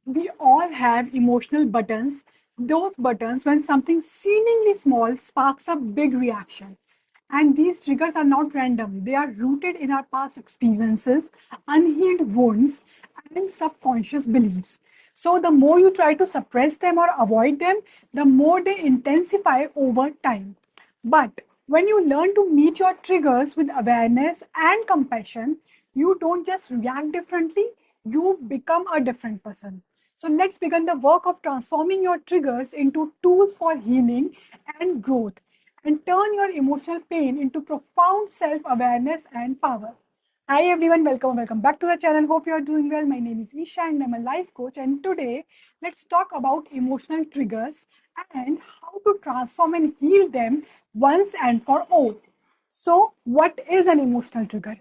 We all have emotional buttons. Those buttons, when something seemingly small sparks a big reaction. And these triggers are not random, they are rooted in our past experiences, unhealed wounds, and subconscious beliefs. So, the more you try to suppress them or avoid them, the more they intensify over time. But when you learn to meet your triggers with awareness and compassion, you don't just react differently, you become a different person. So let's begin the work of transforming your triggers into tools for healing and growth and turn your emotional pain into profound self awareness and power. Hi everyone, welcome back to the channel. Hope you are doing well. My name is Isha and I'm a life coach. And today, let's talk about emotional triggers and how to transform and heal them once and for all. So, what is an emotional trigger?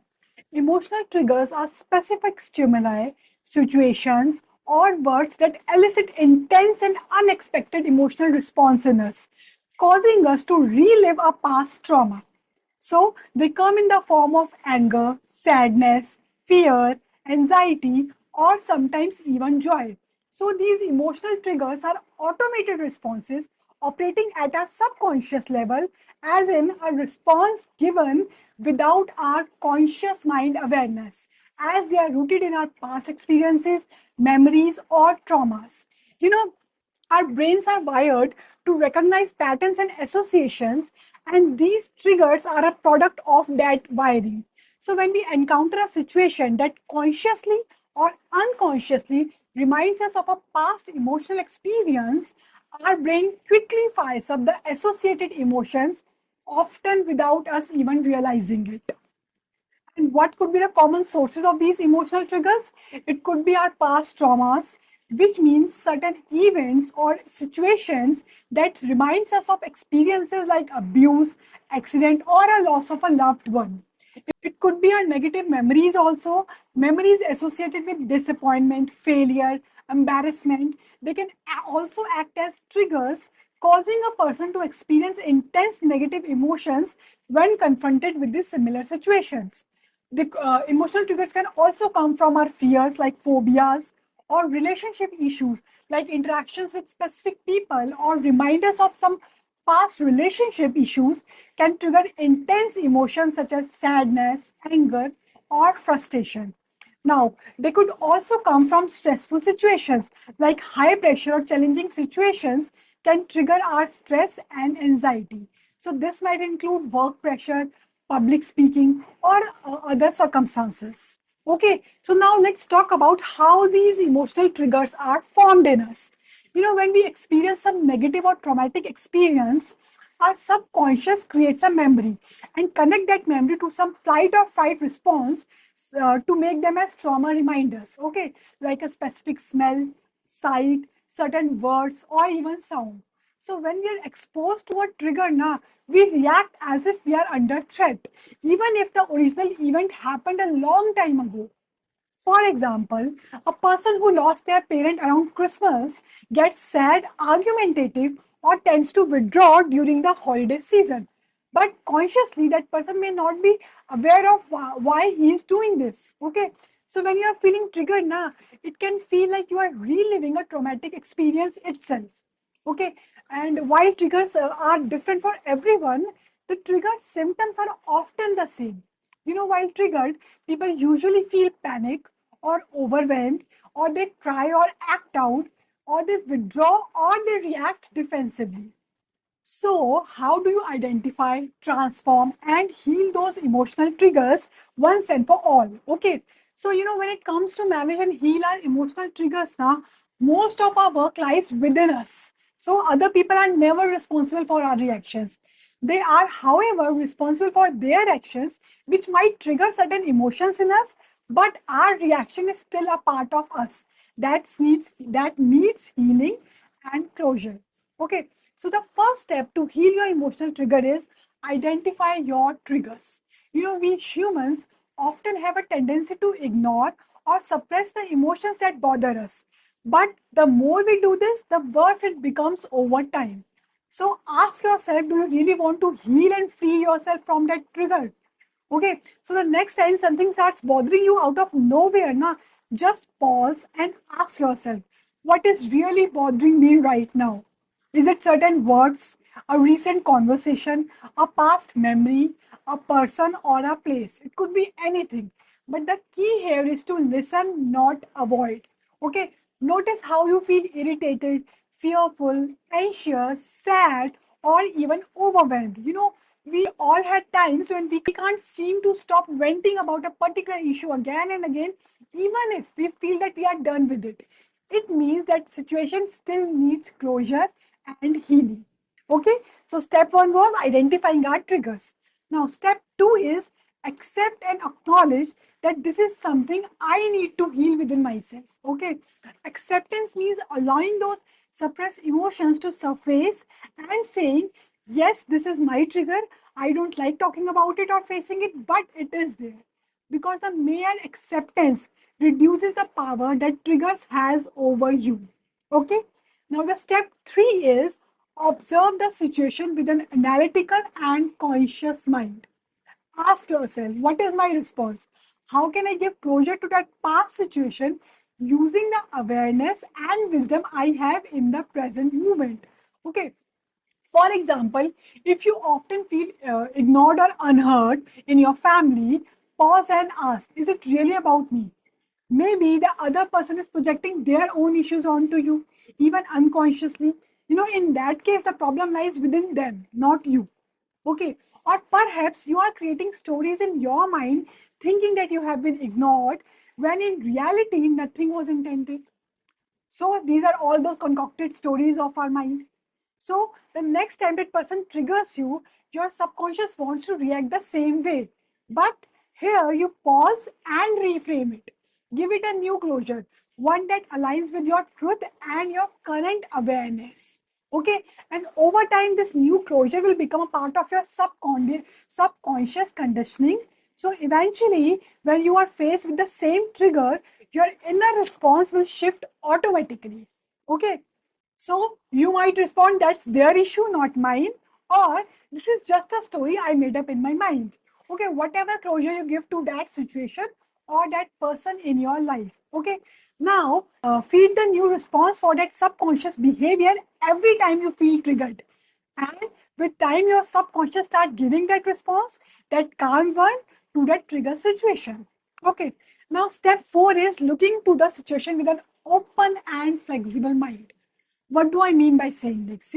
Emotional triggers are specific stimuli, situations, or words that elicit intense and unexpected emotional response in us, causing us to relive a past trauma. So they come in the form of anger, sadness, fear, anxiety, or sometimes even joy. So these emotional triggers are automated responses operating at a subconscious level, as in a response given without our conscious mind awareness, as they are rooted in our past experiences, memories, or traumas. You know, our brains are wired to recognize patterns and associations, and these triggers are a product of that wiring. So, when we encounter a situation that consciously or unconsciously reminds us of a past emotional experience, our brain quickly fires up the associated emotions, often without us even realizing it. And what could be the common sources of these emotional triggers? It could be our past traumas, which means certain events or situations that reminds us of experiences like abuse, accident, or a loss of a loved one. It could be our negative memories also, memories associated with disappointment, failure, embarrassment. They can also act as triggers, causing a person to experience intense negative emotions when confronted with these similar situations. The emotional triggers can also come from our fears like phobias or relationship issues like interactions with specific people or reminders of some past relationship issues can trigger intense emotions such as sadness, anger, or frustration. Now, they could also come from stressful situations like high pressure or challenging situations can trigger our stress and anxiety. So, this might include work pressure, public speaking, or other circumstances. Okay, so now let's talk about how these emotional triggers are formed in us. You know, when we experience some negative or traumatic experience, our subconscious creates a memory and connect that memory to some flight or fight response to make them as trauma reminders. Okay, like a specific smell, sight, certain words, or even sound. So when we are exposed to a trigger, we react as if we are under threat, even if the original event happened a long time ago. For example, a person who lost their parent around Christmas gets sad, argumentative, or tends to withdraw during the holiday season. But consciously, that person may not be aware of why he is doing this. Okay, so when you are feeling triggered, it can feel like you are reliving a traumatic experience itself. Okay, and while triggers are different for everyone, the trigger symptoms are often the same. You know, while triggered, people usually feel panic or overwhelmed, or they cry or act out, or they withdraw or they react defensively. So, how do you identify, transform, and heal those emotional triggers once and for all? Okay. So, you know, when it comes to manage and heal our emotional triggers, most of our work lies within us. So, other people are never responsible for our reactions. They are, however, responsible for their actions, which might trigger certain emotions in us, but our reaction is still a part of us that needs healing and closure. Okay, so the first step to heal your emotional trigger is identify your triggers. You know, we humans often have a tendency to ignore or suppress the emotions that bother us. But the more we do this, the worse it becomes over time. So ask yourself, do you really want to heal and free yourself from that trigger? Okay, so the next time something starts bothering you out of nowhere, just pause and ask yourself, what is really bothering me right now. Is it certain words, a recent conversation, a past memory, a person, or a place? It could be anything. But the key here is to listen, not avoid. Okay, notice how you feel irritated, fearful, anxious, sad, or even overwhelmed. We all had times when we can't seem to stop venting about a particular issue again and again, even if we feel that we are done with it. It means that situation still needs closure and healing. Okay, so step one was identifying our triggers. Now, step two is accept and acknowledge that this is something I need to heal within myself. Okay, acceptance means allowing those suppressed emotions to surface and saying, yes, this is my trigger. I don't like talking about it or facing it, but it is there, because the mere acceptance reduces the power that triggers has over you. Okay, now the step three is observe the situation with an analytical and conscious mind. Ask yourself, what is my response? How can I give closure to that past situation using the awareness and wisdom I have in the present moment? Okay, for example, if you often feel ignored or unheard in your family, pause and ask, is it really about me? Maybe the other person is projecting their own issues onto you, even unconsciously. In that case, the problem lies within them, not you. Okay. Or perhaps you are creating stories in your mind, thinking that you have been ignored, when in reality, nothing was intended. So these are all those concocted stories of our mind. So the next time that person triggers you, your subconscious wants to react the same way. But here you pause and reframe it. Give it a new closure, one that aligns with your truth and your current awareness. Okay, and over time, this new closure will become a part of your subconscious conditioning. So eventually, when you are faced with the same trigger, your inner response will shift automatically. Okay, so you might respond, that's their issue, not mine, or this is just a story I made up in my mind. Okay, whatever closure you give to that situation or that person in your life. Okay, now feed the new response for that subconscious behavior every time you feel triggered. And with time, your subconscious start giving that response, that calm one, to that trigger situation. Okay, now step four is looking to the situation with an open and flexible mind. What do I mean by saying this?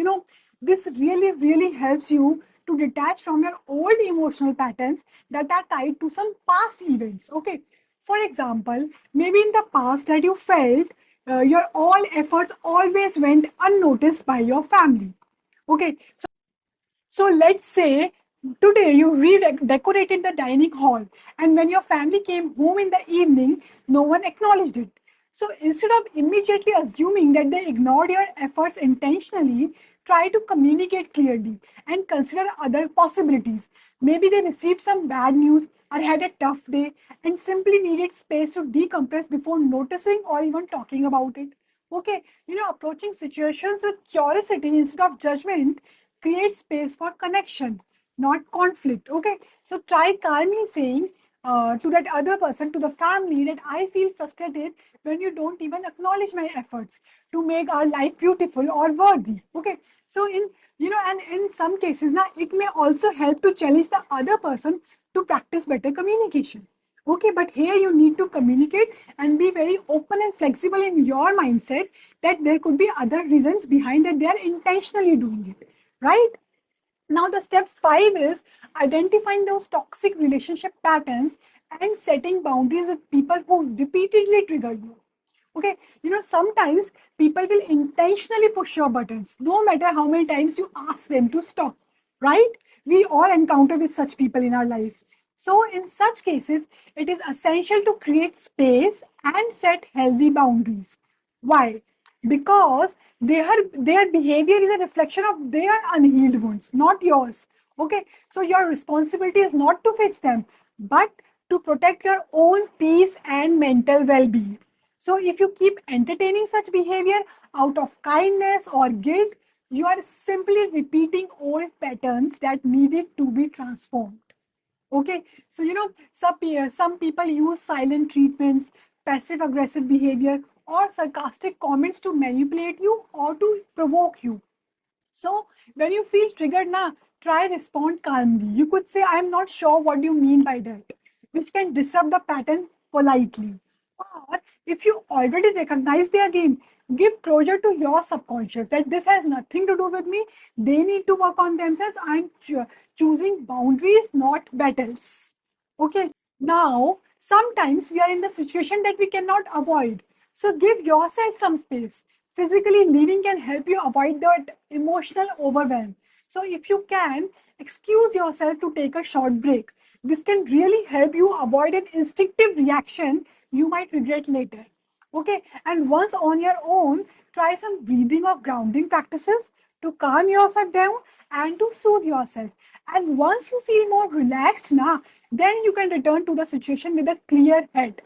This really, really helps you to detach from your old emotional patterns that are tied to some past events. Okay. For example, maybe in the past that you felt your all efforts always went unnoticed by your family. Okay. So let's say today you redecorated the dining hall, and when your family came home in the evening, no one acknowledged it. So instead of immediately assuming that they ignored your efforts intentionally, try to communicate clearly and consider other possibilities. Maybe they received some bad news or had a tough day and simply needed space to decompress before noticing or even talking about it. Okay, approaching situations with curiosity instead of judgment create space for connection, not conflict. Okay, so try calmly saying to that other person, to the family, that I feel frustrated when you don't even acknowledge my efforts to make our life beautiful or worthy. Okay, so and in some cases now it may also help to challenge the other person to practice better communication. Okay, but here you need to communicate and be very open and flexible in your mindset that there could be other reasons behind that they are intentionally doing it, right? Now, the step five is identifying those toxic relationship patterns and setting boundaries with people who repeatedly trigger you. Okay, sometimes people will intentionally push your buttons, no matter how many times you ask them to stop, right? We all encounter with such people in our life. So, in such cases, it is essential to create space and set healthy boundaries. Why? Because their behavior is a reflection of their unhealed wounds, not yours. Okay, so your responsibility is not to fix them, but to protect your own peace and mental well-being. So if you keep entertaining such behavior out of kindness or guilt, you are simply repeating old patterns that needed to be transformed. Okay, so some people use silent treatments, passive aggressive behavior, or sarcastic comments to manipulate you or to provoke you. So when you feel triggered now, try respond calmly. You could say, I'm not sure what you mean by that, which can disrupt the pattern politely. Or if you already recognize their game, give closure to your subconscious that this has nothing to do with me. They need to work on themselves. I'm choosing boundaries, not battles. Okay. Now, sometimes we are in the situation that we cannot avoid. So give yourself some space. Physically leaving can help you avoid that emotional overwhelm. So if you can, excuse yourself to take a short break. This can really help you avoid an instinctive reaction you might regret later. Okay, and once on your own, try some breathing or grounding practices to calm yourself down and to soothe yourself. And once you feel more relaxed now, then you can return to the situation with a clear head.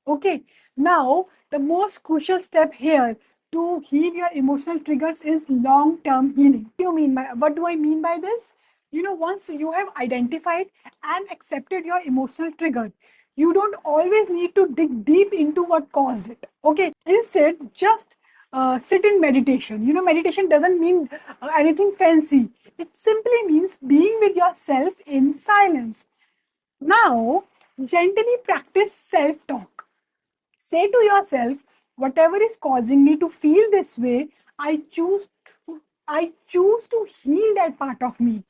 Okay, now the most crucial step here to heal your emotional triggers is long-term healing. What do I mean by this? Once you have identified and accepted your emotional trigger, you don't always need to dig deep into what caused it. Okay, instead, just sit in meditation. Meditation doesn't mean anything fancy. It simply means being with yourself in silence. Now, gently practice self talk. Say to yourself, whatever is causing me to feel this way, I choose I choose to heal that part of me.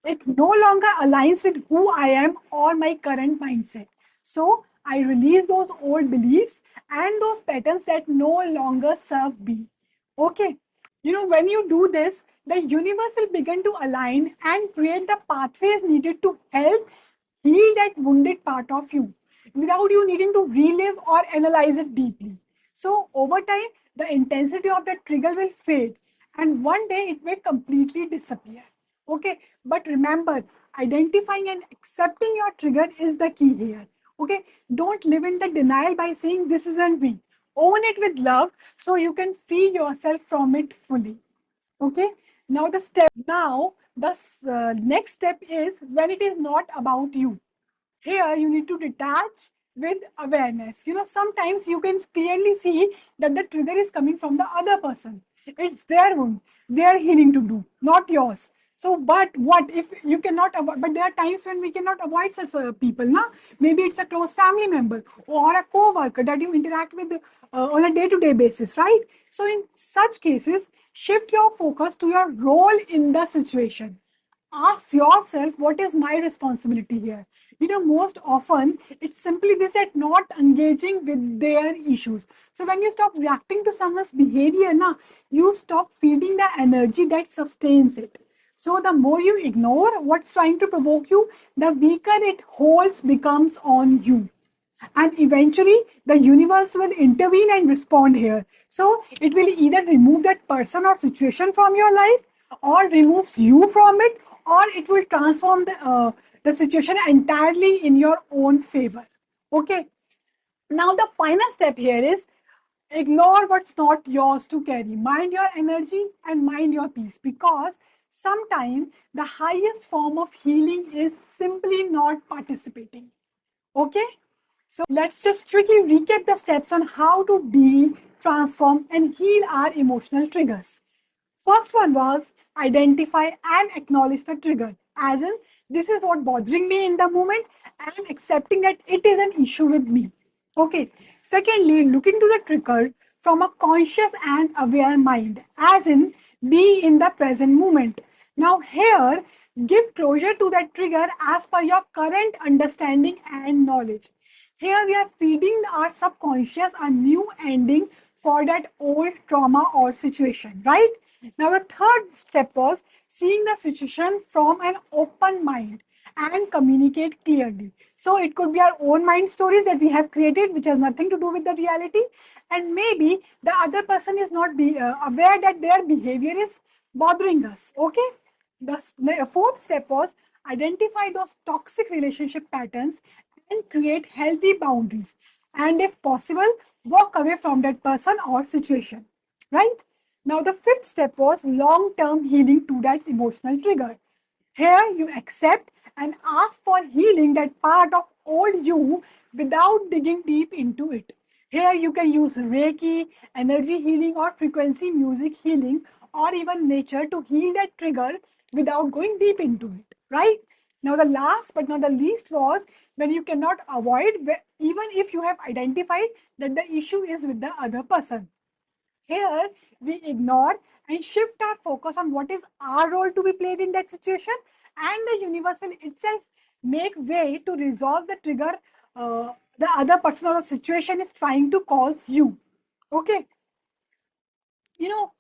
It no longer aligns with who I am or my current mindset. So I release those old beliefs and those patterns that no longer serve me. Okay. When you do this, the universe will begin to align and create the pathways needed to help heal that wounded part of you without you needing to relive or analyze it deeply. So, over time, the intensity of the trigger will fade and one day it may completely disappear. Okay, but remember, identifying and accepting your trigger is the key here. Okay, don't live in the denial by saying this isn't me. Own it with love so you can free yourself from it fully. Okay, now the next step is when it is not about you. Here you need to detach with awareness. Sometimes you can clearly see that the trigger is coming from the other person. It's their wound, their healing to do, not yours. So, but what if you cannot avoid? But there are times when we cannot avoid such people. Now, maybe it's a close family member or a co-worker that you interact with on a day-to-day basis, right? So, in such cases, shift your focus to your role in the situation. Ask yourself, what is my responsibility here? Most often it's simply this, that not engaging with their issues. So when you stop reacting to someone's behavior now, you stop feeding the energy that sustains it. So the more you ignore what's trying to provoke you, the weaker it holds becomes on you, and eventually the universe will intervene and respond here. So it will either remove that person or situation from your life, or removes you from it, or it will transform the situation entirely in your own favor. Okay, now the final step here is ignore what's not yours to carry. Mind your energy and mind your peace, because sometimes the highest form of healing is simply not participating. Okay, so let's just quickly recap the steps on how to deal, transform, and heal our emotional triggers. First one was identify and acknowledge the trigger, as in, this is what bothering me in the moment, and accepting that it is an issue with me. Okay. Secondly, look into the trigger from a conscious and aware mind, as in, be in the present moment. Now, here, give closure to that trigger as per your current understanding and knowledge. Here, we are feeding our subconscious a new ending for that old trauma or situation, right? Now, the third step was seeing the situation from an open mind and communicate clearly. So it could be our own mind stories that we have created, which has nothing to do with the reality, and maybe the other person is not aware that their behavior is bothering us. Okay. The fourth step was identify those toxic relationship patterns and create healthy boundaries. And if possible, walk away from that person or situation. Right? Now, the fifth step was long term healing to that emotional trigger. Here, you accept and ask for healing that part of old you without digging deep into it. Here you can use Reiki, energy healing, or frequency music healing, or even nature to heal that trigger without going deep into it, right? Now, the last but not the least was when you cannot avoid, even if you have identified that the issue is with the other person. Here, we ignore and shift our focus on what is our role to be played in that situation, and the universe will itself make way to resolve the trigger the other person or the situation is trying to cause you. Okay, you know,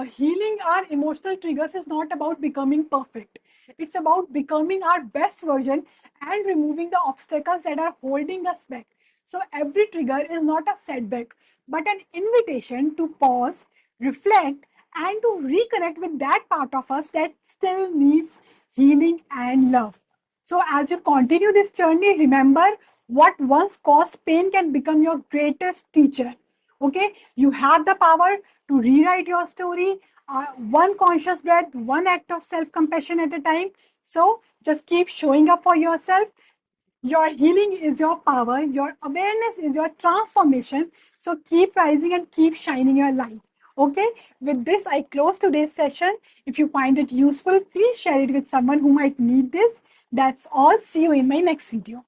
healing our emotional triggers is not about becoming perfect. It's about becoming our best version and removing the obstacles that are holding us back. So, every trigger is not a setback, but an invitation to pause, reflect, and to reconnect with that part of us that still needs healing and love. So, as you continue this journey, remember what once caused pain can become your greatest teacher. Okay, you have the power to rewrite your story, one conscious breath, one act of self compassion at a time. So, just keep showing up for yourself. Your healing is your power, your awareness is your transformation. So, keep rising and keep shining your light. Okay, with this, I close today's session. If you find it useful, please share it with someone who might need this. That's all. See you in my next video.